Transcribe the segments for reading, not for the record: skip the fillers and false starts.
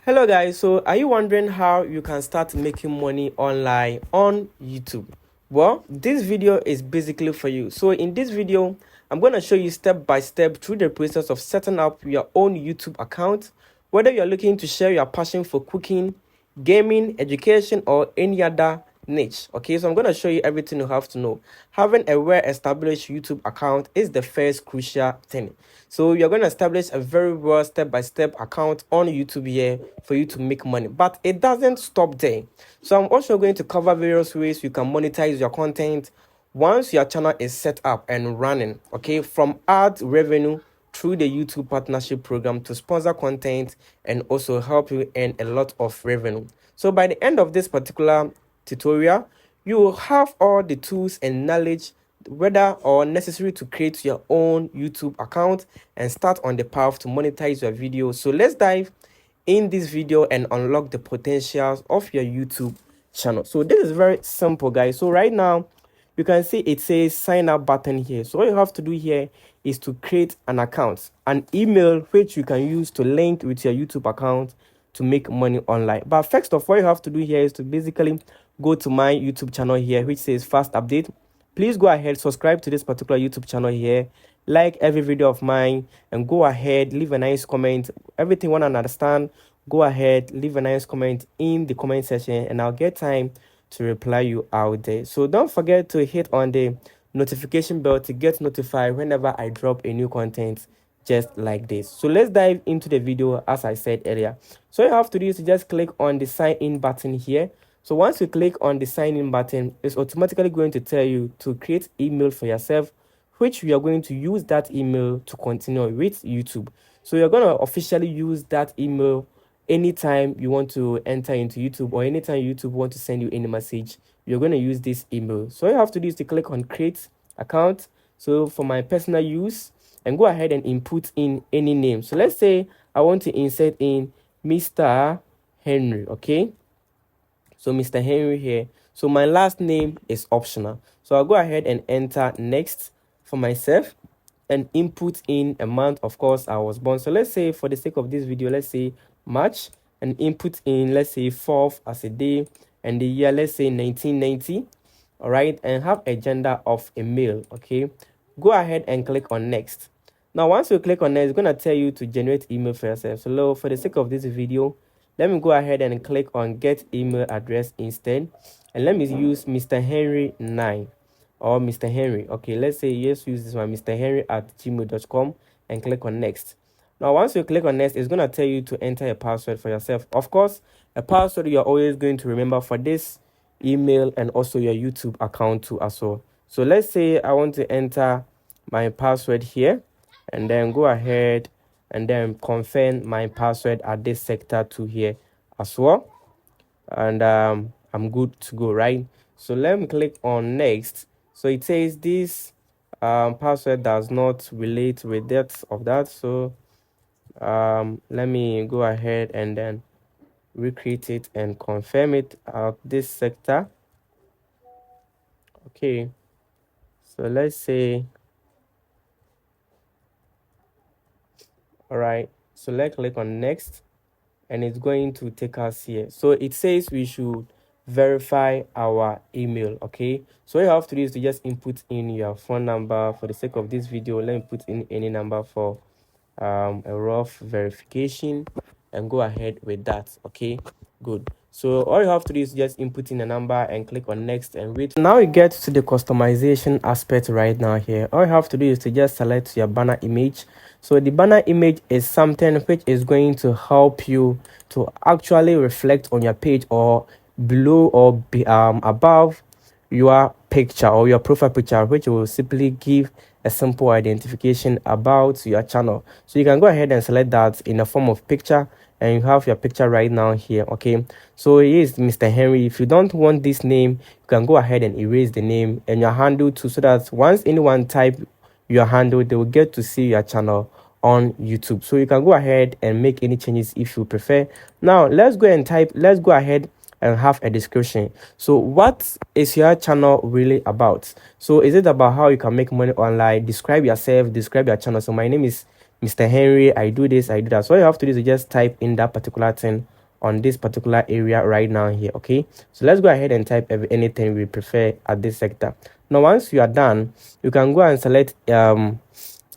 Hello guys, so are you wondering how you can start making money online on YouTube? Well, this video is basically for you. So in this video, I'm going to show you step by step through the process of setting up your own YouTube account, whether you're looking to share your passion for cooking, gaming, education, or any other niche. Okay, so I'm going to show you everything you have to know. Having a well-established YouTube account is the first crucial thing. So you're going to establish a very well step-by-step account on YouTube here for you to make money, but it doesn't stop there. So I'm also going to cover various ways you can monetize your content once your channel is set up and running. Okay, from ad revenue through the YouTube partnership program to sponsor content and also help you earn a lot of revenue. So by the end of this particular tutorial, you will have all the tools and knowledge whether or necessary to create your own YouTube account and start on the path to monetize your video. So let's dive in this video and unlock the potentials of your YouTube channel. So this is very simple, guys. So right now you can see it says sign up button here. So all you have to do here is to create an account, an email which you can use to link with your YouTube account to make money online. But first of all, you have to do here is to basically go to my YouTube channel here, which says fast update. Please go ahead, subscribe to this particular YouTube channel here, like every video of mine, and go ahead, leave a nice comment. Everything you want to understand, go ahead, leave a nice comment in the comment section, and I'll get time to reply you out there. So don't forget to hit on the notification bell to get notified whenever I drop a new content just like this. So let's dive into the video. As I said earlier, so you have to do is to just click on the sign in button here. So once you click on the sign in button, it's automatically going to tell you to create email for yourself, which we are going to use that email to continue with YouTube. So you're going to officially use that email anytime you want to enter into YouTube, or anytime YouTube want to send you any message, you're going to use this email. So all you have to do is to click on create account. So for my personal use, and go ahead and input in any name. So let's say I want to insert in Mr. Henry. Okay, so Mr. Henry here. So my last name is optional, so I'll go ahead and enter next for myself and input in a month. Of course, I was born. So let's say for the sake of this video, let's say March, and input in, let's say 4th as a day, and the year, let's say 1990. All right, and have a gender of a male. Okay, go ahead and click on next. Now once you click on next, it's going to tell you to generate email for yourself. So for the sake of this video, let me go ahead and click on get email address instead, and let me use Mr. Henry 9 or Mr. Henry. Okay, let's say yes, use this one, Mr. Henry at gmail.com, and click on next. Now once you click on next, it's going to tell you to enter a password for yourself. Of course, a password you're always going to remember for this email and also your YouTube account too as well. So let's say I want to enter my password here, and then go ahead and then confirm my password at this sector 2 here as well, and I'm good to go, right? So let me click on next. So it says this password does not relate with that of that. So let me go ahead and then recreate it and confirm it at this sector. Okay, so let's say, all right, so let's click on next, and it's going to take us here. So it says we should verify our email. Okay, so all you have to do is to just input in your phone number. For the sake of this video, let me put in any number for a rough verification, and go ahead with that. Okay, good. So all you have to do is just input in a number and click on next and wait. Now you get to the customization aspect right now here. All you have to do is to just select your banner image. So the banner image is something which is going to help you to actually reflect on your page, or below or above your picture or your profile picture, which will simply give a simple identification about your channel. So you can go ahead and select that in a form of picture, and you have your picture right now here. Okay, so it is Mr. Henry. If you don't want this name, you can go ahead and erase the name and your handle too, so that once anyone type your handle, they will get to see your channel on YouTube. So you can go ahead and make any changes if you prefer. Now let's go ahead and have a description. So what is your channel really about? So is it about how you can make money online? Describe yourself, describe your channel. So my name is Mr. Henry, I do this, I do that. So all you have to do is just type in that particular thing on this particular area right now here. Okay, so let's go ahead and type anything we prefer at this sector. Now once you are done, you can go and select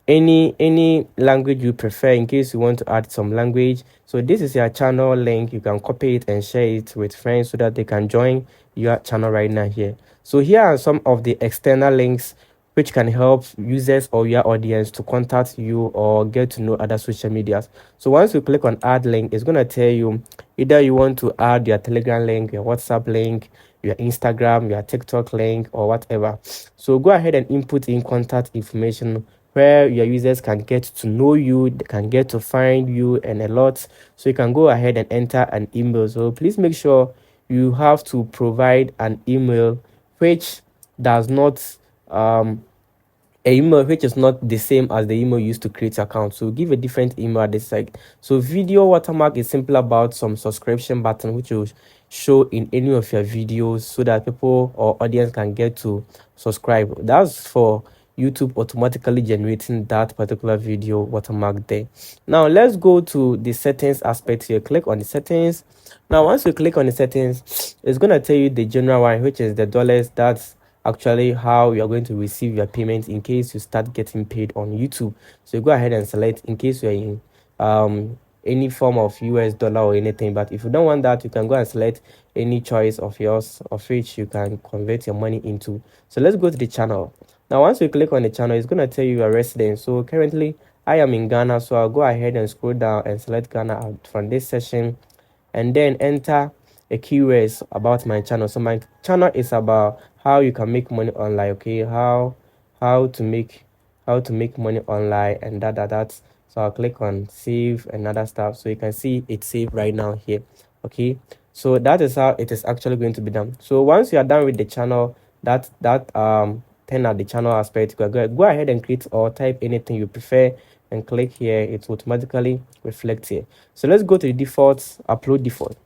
any language you prefer in case you want to add some language. So this is your channel link. You can copy it and share it with friends so that they can join your channel right now here. So here are some of the external links which can help users or your audience to contact you or get to know other social medias. So once you click on add link, it's going to tell you either you want to add your Telegram link, your WhatsApp link, your Instagram, your TikTok link, or whatever. So go ahead and input in contact information where your users can get to know you, they can get to find you, and a lot. So you can go ahead and enter an email. So please make sure you have to provide an email which does not a email which is not the same as the email used to create your account. So give a different email at this site. So video watermark is simply about some subscription button which will show in any of your videos so that people or audience can get to subscribe. That's for YouTube automatically generating that particular video watermark there. Now let's go to the settings aspect here. Click on the settings. Now once you click on the settings, it's going to tell you the general one, which is the dollars. That's actually how you are going to receive your payment in case you start getting paid on YouTube. So you go ahead and select in case you're in any form of US dollar or anything. But if you don't want that, you can go and select any choice of yours of which you can convert your money into. So let's go to the channel. Now once you click on the channel, it's going to tell you your residence. So currently I am in Ghana, so I'll go ahead and scroll down and select Ghana out from this session and then enter a keywords about my channel. So my channel is about how you can make money online. Okay, how to make money online and that. So I'll click on save and other stuff, so you can see it's saved right now here. Okay, so that is how it is actually going to be done. So once you are done with the channel, turn at the channel aspect, go ahead and create or type anything you prefer and click here. It automatically reflects here. So let's go to the default, upload default.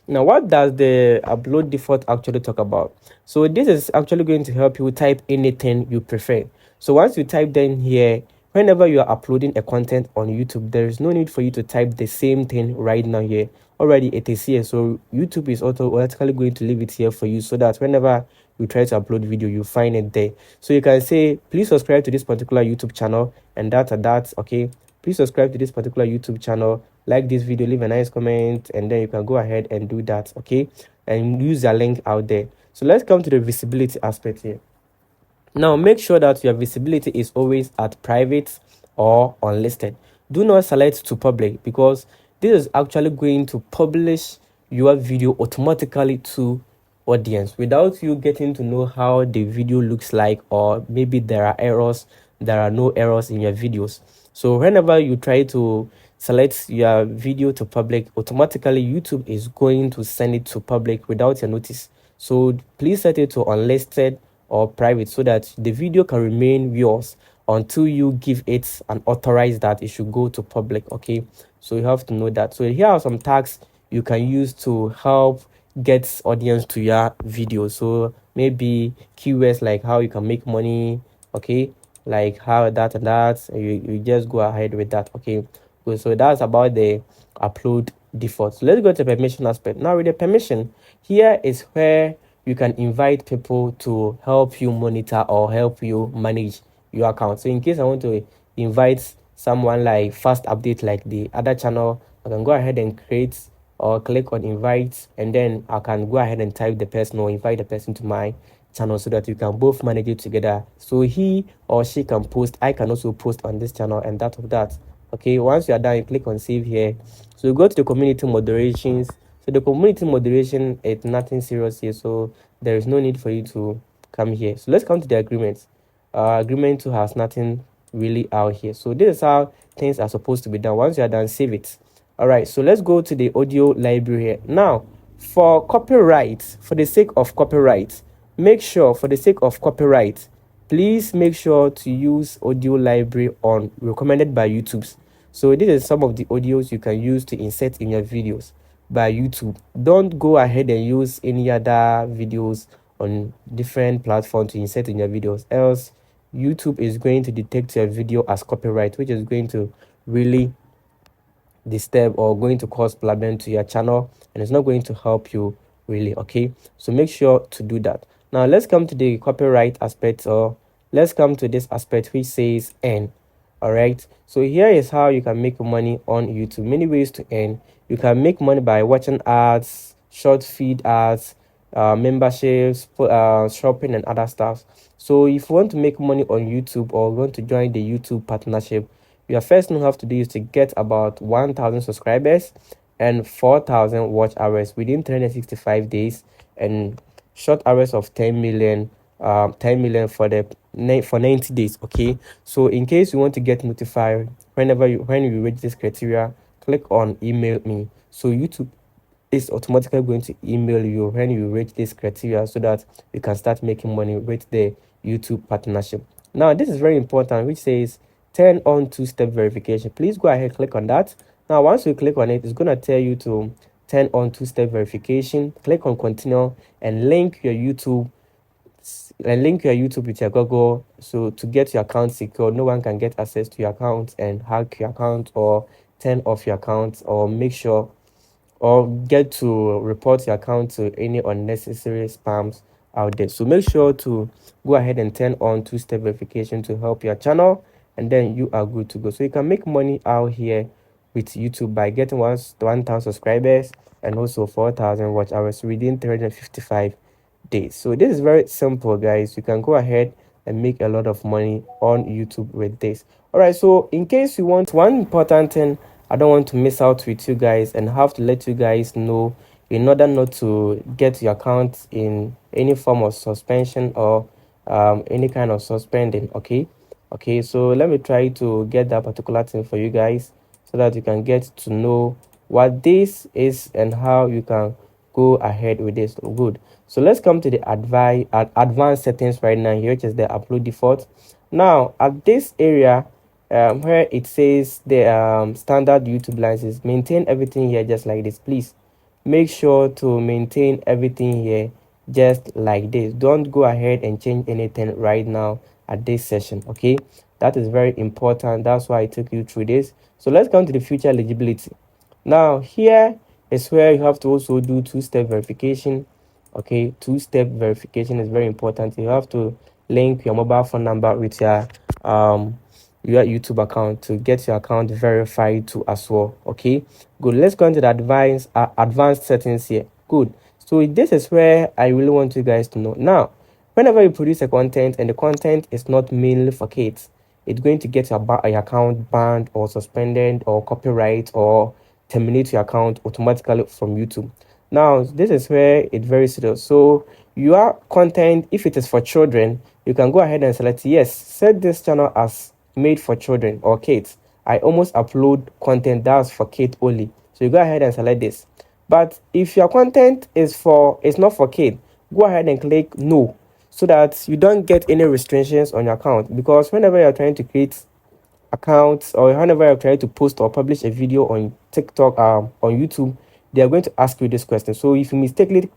Now what does the upload default actually talk about? So this is actually going to help you type anything you prefer. So once you type then here, whenever you are uploading a content on YouTube, there is no need for you to type the same thing right now here. Already it is here, so YouTube is automatically going to leave it here for you so that whenever you try to upload video, you find it there. So you can say, please subscribe to this particular YouTube channel and that. Okay, please subscribe to this particular YouTube channel, like this video, leave a nice comment, and then you can go ahead and do that. Okay, and use a link out there. So let's come to the visibility aspect here. Now make sure that your visibility is always at private or unlisted. Do not select to public, because this is actually going to publish your video automatically to audience without you getting to know how the video looks like, or maybe there are errors. There are no errors in your videos. So whenever you try to select your video to public, automatically YouTube is going to send it to public without your notice. So please set it to unlisted or private so that the video can remain yours until you give it an authorized that it should go to public. Okay, so you have to know that. So here are some tags you can use to help get audience to your video. So maybe keywords like how you can make money, okay, like how that and that, you just go ahead with that. Okay, good. So that's about the upload default. So let's go to permission aspect. Now with the permission, here is where you can invite people to help you monitor or help you manage your account. So in case I want to invite someone like fast update like the other channel, I can go ahead and create or click on invite, and then I can go ahead and type the person or invite the person to my channel so that you can both manage it together. So he or she can post, I can also post on this channel and that of that. Okay, once you are done, you click on save here. So you go to the community moderations. So the community moderation is nothing serious here, so there is no need for you to come here. So let's come to the agreement. Agreement 2 has nothing really out here. So this is how things are supposed to be done. Once you are done, save it. All right, so let's go to the audio library here. Now, for copyright, for the sake of copyright, please make sure to use audio library on recommended by YouTube. So this is some of the audios you can use to insert in your videos by YouTube. Don't go ahead and use any other videos on different platforms to insert in your videos, else YouTube is going to detect your video as copyright, which is going to really disturb or going to cause problem to your channel, and it's not going to help you really. Okay, so make sure to do that. Now let's come to the copyright aspect, or let's come to this aspect which says earn. All right, so here is how you can make money on YouTube. Many ways to earn. You can make money by watching ads, short feed ads, memberships, shopping, and other stuff. So if you want to make money on YouTube or want to join the YouTube partnership, your first thing you have to do is to get about 1,000 subscribers and 4,000 watch hours within 365 days, and short hours of 10 million, 10 million for 90 days. Okay, so in case you want to get notified when you reach this criteria, click on email me. So YouTube is automatically going to email you when you reach this criteria, so that you can start making money with the YouTube partnership. Now this is very important, which says turn on two-step verification. Please go ahead, click on that. Now once you click on it, it's going to tell you to turn on two-step verification. Click on continue and link your YouTube with your Google, so to get your account secure. No one can get access to your account and hack your account or turn off your account, or make sure or get to report your account to any unnecessary spams out there. So make sure to go ahead and turn on two-step verification to help your channel, and then you are good to go. So you can make money out here with YouTube by getting 1,000 subscribers and also 4,000 watch hours within 355 days. So this is very simple, guys. You can go ahead and make a lot of money on YouTube with this. All right, so in case you want, one important thing I don't want to miss out with you guys and have to let you guys know, in order not to get your account in any form of suspension or any kind of suspending. Okay, so let me try to get that particular thing for you guys, so that you can get to know what this is and how you can go ahead with this. Good. So let's come to the advanced settings right now here, which is the upload default. Now at this area, where it says the standard YouTube license, maintain everything here just like this. Please make sure to maintain everything here just like this. Don't go ahead and change anything right now at this session. Okay, that is very important. That's why I took you through this. So let's come to the future eligibility. Now here is where you have to also do two-step verification. Okay, two-step verification is very important. You have to link your mobile phone number with your YouTube account to get your account verified too as well. Okay, good. Let's go into the advanced settings here. Good. So this is where I really want you guys to know. Now whenever you produce a content and the content is not mainly for kids, it's going to get your account banned or suspended or copyright or terminate your account automatically from YouTube. Now this is where it's very serious. So your content, if it is for children, you can go ahead and select yes, set this channel as made for children or kids. I almost upload content that's for kids only, so you go ahead and select this. But if your content is not for kids, go ahead and click no, so that you don't get any restrictions on your account. Because whenever you're trying to create accounts, or whenever you're trying to post or publish a video on TikTok, on YouTube, they are going to ask you this question. So if you mistakenly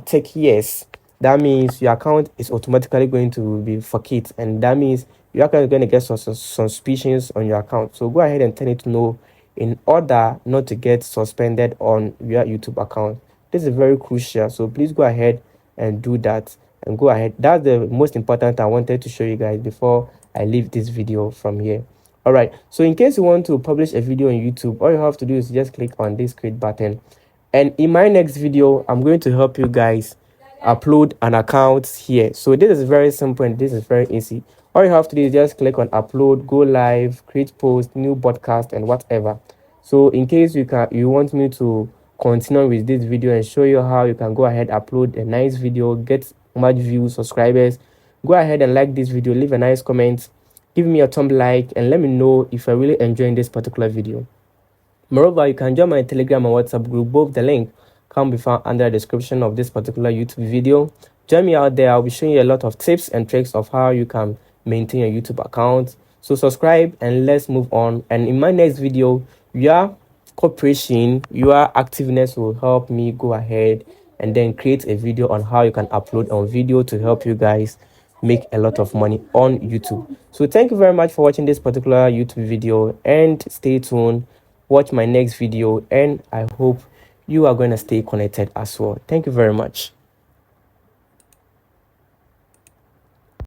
take yes, that means your account is automatically going to be for kids, and that means your account is going to get some suspicions on your account. So go ahead and turn it to no in order not to get suspended on your YouTube account. This is very crucial, so please go ahead and do that, and go ahead. That's the most important I wanted to show you guys before I leave this video from here. All right, so in case you want to publish a video on YouTube, all you have to do is just click on this create button, and in my next video I'm going to help you guys upload an account here. So this is very simple and this is very easy. All you have to do is just click on upload, go live, create post, new podcast, and whatever. So in case you want me to continue with this video and show you how you can go ahead, upload a nice video, get much views, subscribers, go ahead and like this video, leave a nice comment, give me a thumb like, and let me know if you're really enjoying this particular video. Moreover, you can join my Telegram and WhatsApp group. Both the link can be found under the description of this particular YouTube video. Join me out there. I'll be showing you a lot of tips and tricks of how you can maintain your YouTube account. So subscribe and let's move on. And in my next video, your cooperation, your activeness will help me go ahead and then create a video on how you can upload on video to help you guys make a lot of money on YouTube. So thank you very much for watching this particular YouTube video, and stay tuned. watch my next video, and I hope you are going to stay connected as well. Thank you very much.